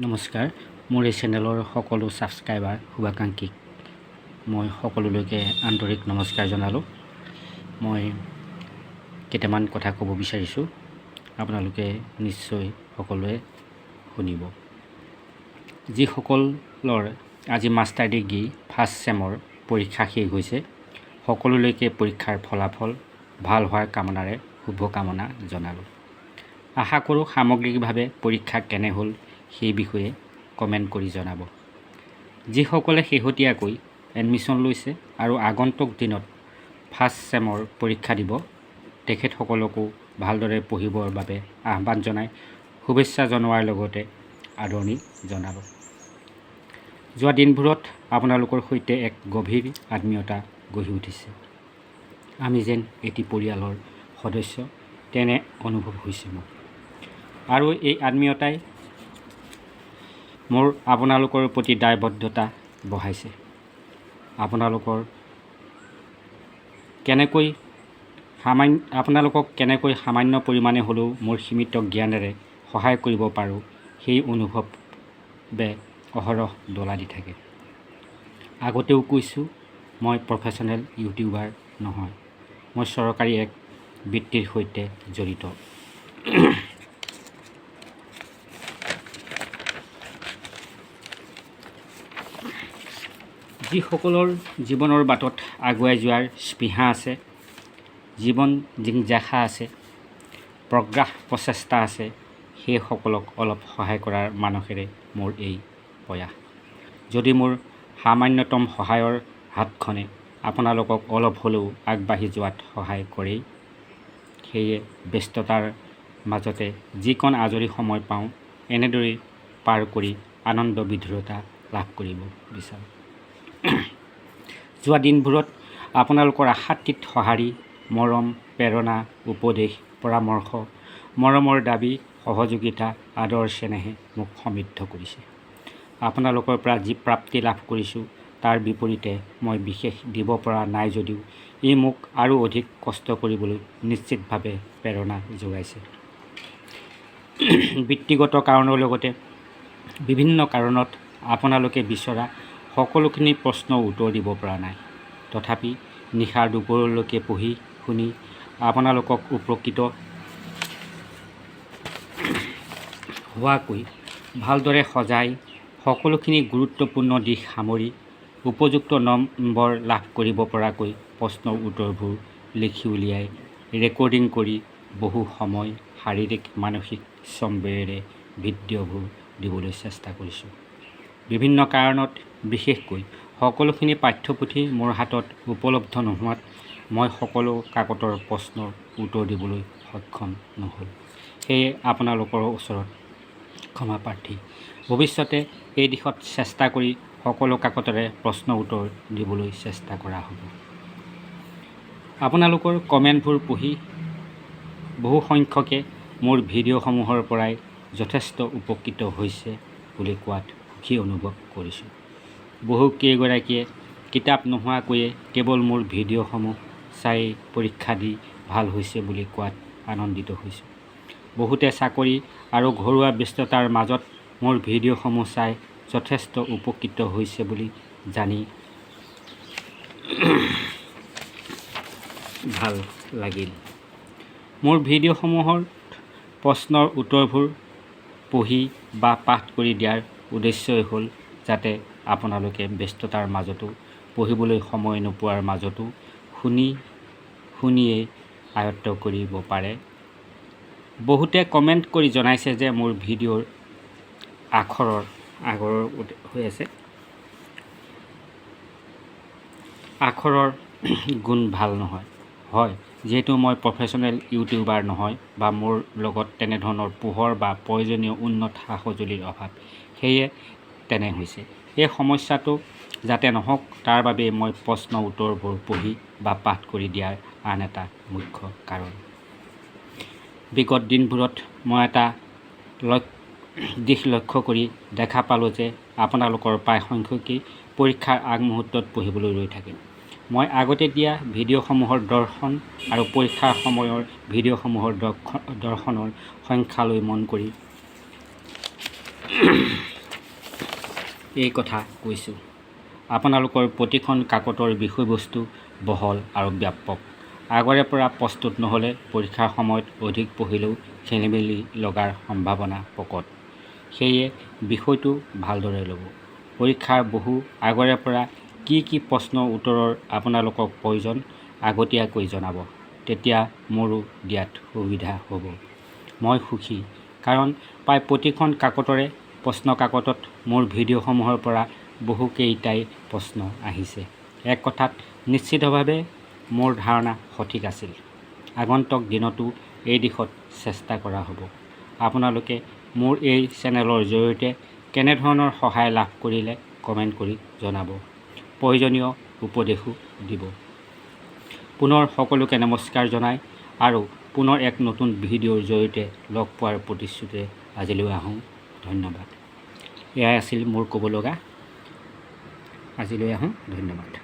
নমস্কাৰ মোৰ এই চেনেলৰ সকলো ছাবস্ক্ৰাইবাৰ শুভাকাংক্ষীক মই সকলোলৈকে আন্তৰিক নমস্কাৰ জনালোঁ। মই কেইটামান কথা ক'ব বিচাৰিছোঁ, আপোনালোকে নিশ্চয় সকলোৱে শুনিব। যিসকলৰ আজি মাষ্টাৰ ডিগ্ৰী ফাৰ্ষ্ট ছেমৰ পৰীক্ষা শেষ হৈছে, সকলোলৈকে পৰীক্ষাৰ ফলাফল ভাল হোৱাৰ কামনাৰে শুভকামনা জনালোঁ। আশা কৰোঁ সামগ্ৰিকভাৱে পৰীক্ষা কেনে হ'ল সেই বিষয়ে কমেণ্ট কৰি জনাব। যিসকলে শেহতীয়াকৈ এডমিশ্যন লৈছে আৰু আগন্তুক দিনত ফাৰ্ষ্ট ছেমৰ পৰীক্ষা দিব, তেখেতসকলকো ভালদৰে পঢ়িবৰ বাবে আহ্বান জনাই শুভেচ্ছা জনোৱাৰ লগতে আদৰণি জনালোঁ। যোৱা দিনবোৰত আপোনালোকৰ সৈতে এক গভীৰ আত্মীয়তা গঢ়ি উঠিছে। আমি যেন এটি পৰিয়ালৰ সদস্য তেনে অনুভৱ হৈছে মোৰ। আৰু এই আত্মীয়তাই মোৰ আপোনালোকৰ প্ৰতি দায়বদ্ধতা বঢ়াইছে। আপোনালোকক কেনেকৈ সামান্য পৰিমাণে হ'লেও মোৰ সীমিত জ্ঞানেৰে সহায় কৰিব পাৰোঁ, সেই অনুভৱে অহৰহ ডলা দি থাকে। আগতেও কৈছোঁ, মই প্ৰফেশ্যনেল ইউটিউবাৰ নহয়, মই চৰকাৰী এক বৃত্তিৰ সৈতে জড়িত। যিসকলৰ জীৱনৰ বাটত আগুৱাই যোৱাৰ স্পৃহা আছে, জীৱন জিজ্ঞাসা আছে, প্ৰচেষ্টা আছে, সেইসকলক অলপ সহায় কৰাৰ মানসেৰে মোৰ এই প্ৰয়াস। যদি মোৰ সামান্যতম সহায়ৰ হাতখনে আপোনালোকক অলপ হ'লেও আগবাঢ়ি যোৱাত সহায় কৰেই, সেয়ে ব্যস্ততাৰ মাজতে যিকণ আজৰি সময় পাওঁ, এনেদৰেই পাৰ কৰি আনন্দ বিধুৰতা লাভ কৰিব বিচাৰোঁ। যোৱা দিনবোৰত আপোনালোকৰ আশাতীত সঁহাৰি, মৰম, প্ৰেৰণা, উপদেশ, পৰামৰ্শ, মৰমৰ দাবী, সহযোগিতা, আদৰ চেনেহে মোক সমৃদ্ধ কৰিছে। আপোনালোকৰ পৰা যি প্ৰাপ্তি লাভ কৰিছোঁ, তাৰ বিপৰীতে মই বিশেষ দিব পৰা নাই যদিও ই মোক আৰু অধিক কষ্ট কৰিবলৈ নিশ্চিতভাৱে প্ৰেৰণা যোগাইছে। বৃত্তিগত কাৰণৰ লগতে বিভিন্ন কাৰণত আপোনালোকে বিচৰা সকলোখিনি প্ৰশ্নৰ উত্তৰ দিব পৰা নাই। তথাপি নিশাৰ দুপৰলৈকে পঢ়ি শুনি আপোনালোকক উপকৃত হোৱাকৈ ভালদৰে সজাই সকলোখিনি গুৰুত্বপূৰ্ণ দিশ সামৰি উপযুক্ত নম্বৰ লাভ কৰিব পৰাকৈ প্ৰশ্নৰ উত্তৰবোৰ লিখি উলিয়াই ৰেকৰ্ডিং কৰি বহু সময় শাৰীৰিক মানসিক শ্ৰমেৰে ভিডিঅ'বোৰ দিবলৈ চেষ্টা কৰিছোঁ। বিভিন্ন কাৰণত, বিশেষকৈ সকলোখিনি পাঠ্যপুথি মোৰ হাতত উপলব্ধ নোহোৱাত মই সকলো কাকতৰ প্ৰশ্নৰ উত্তৰ দিবলৈ সক্ষম নহ'ল। সেয়ে আপোনালোকৰ ওচৰত ক্ষমা প্ৰাৰ্থী। ভৱিষ্যতে এই দিশত চেষ্টা কৰি সকলো কাকতৰে প্ৰশ্ন উত্তৰ দিবলৈ চেষ্টা কৰা হ'ব। আপোনালোকৰ কমেণ্টবোৰ পঢ়ি বহু সংখ্যকে মোৰ ভিডিঅ'সমূহৰ পৰাই যথেষ্ট উপকৃত হৈছে বুলি কোৱাত সুখী অনুভৱ কৰিছোঁ। বহু কেইগৰাকীয়ে কিতাপ নোহোৱাকৈয়ে কেৱল মোৰ ভিডিঅ'সমূহ চাই পৰীক্ষা দি ভাল হৈছে বুলি কোৱাত আনন্দিত হৈছোঁ। বহুতে চাকৰি আৰু ঘৰুৱা ব্যস্ততাৰ মাজত মোৰ ভিডিঅ'সমূহ চাই যথেষ্ট উপকৃত হৈছে বুলি জানি ভাল লাগিল। মোৰ ভিডিঅ'সমূহৰ প্ৰশ্নৰ উত্তৰবোৰ পঢ়ি বা পাঠ কৰি দিয়াৰ উদ্দেশ্যই হ'ল যাতে আপোনালোকে ব্যস্ততাৰ মাজতো, পঢ়িবলৈ সময় নোপোৱাৰ মাজতো শুনিয়েই আয়ত্ত কৰিব পাৰে। বহুতে কমেণ্ট কৰি জনাইছে যে মোৰ ভিডিঅ'ৰ আখৰৰ গুণ ভাল নহয়। হয়, যিহেতু মই প্ৰফেশ্যনেল ইউটিউবাৰ নহয় বা মোৰ লগত তেনেধৰণৰ পোহৰ বা প্ৰয়োজনীয় উন্নত সা-সঁজুলিৰ অভাৱ, সেয়ে তেনে হৈছে। এই সমস্যাটো যাতে নহওক তাৰ বাবেই মই প্ৰশ্ন উত্তৰবোৰ পঢ়ি বা পাঠ কৰি দিয়াৰ আন এটা মুখ্য কাৰণ। বিগত দিনবোৰত মই এটা দিশ লক্ষ্য কৰি দেখা পালোঁ যে আপোনালোকৰ প্ৰায় সংখ্যকেই পৰীক্ষাৰ আগমুহূৰ্তত পঢ়িবলৈ ৰৈ থাকে। মই আগতে দিয়া ভিডিঅ'সমূহৰ দৰ্শন আৰু পৰীক্ষাৰ সময়ৰ ভিডিঅ'সমূহৰ দৰ্শনৰ সংখ্যালৈ মন কৰি এই কথা কৈছোঁ। আপোনালোকৰ প্ৰতিখন কাকতৰ বিষয়বস্তু বহল আৰু ব্যাপক। আগৰে পৰা প্ৰস্তুত নহ'লে পৰীক্ষাৰ সময়ত অধিক পঢ়িলেও খেলিমেলি লগাৰ সম্ভাৱনা প্ৰকট। সেয়ে বিষয়টো ভালদৰে ল'ব। পৰীক্ষাৰ বহু আগৰে পৰা কি কি প্ৰশ্নৰ উত্তৰৰ আপোনালোকক প্ৰয়োজন আগতীয়াকৈ জনাব। তেতিয়া মোৰো দিয়াত সুবিধা হ'ব। মই সুখী, কাৰণ প্ৰায় প্ৰতিখন কাকতৰে প্ৰশ্নকাকতত মোৰ ভিডিঅ'সমূহৰ পৰা বহুকেইটাই প্ৰশ্ন আহিছে। এক কথাত নিশ্চিতভাৱে মোৰ ধাৰণা সঠিক আছিল। আগন্তুক দিনতো এই দিশত চেষ্টা কৰা হ'ব। আপোনালোকে মোৰ এই চেনেলৰ জৰিয়তে কেনেধৰণৰ সহায় লাভ কৰিলে কমেণ্ট কৰি জনাব। প্ৰয়োজনীয় উপদেশো দিব। পুনৰ সকলোকে নমস্কাৰ জনাই আৰু পুনৰ এক নতুন ভিডিঅ'ৰ জৰিয়তে লগ পোৱাৰ প্ৰতিশ্ৰুতিৰে আজিলৈ আহোঁ। ধন্যবাদ। এয়াই আছিল মোৰ ক'ব লগা। আজিলৈ আহোঁ। ধন্যবাদ।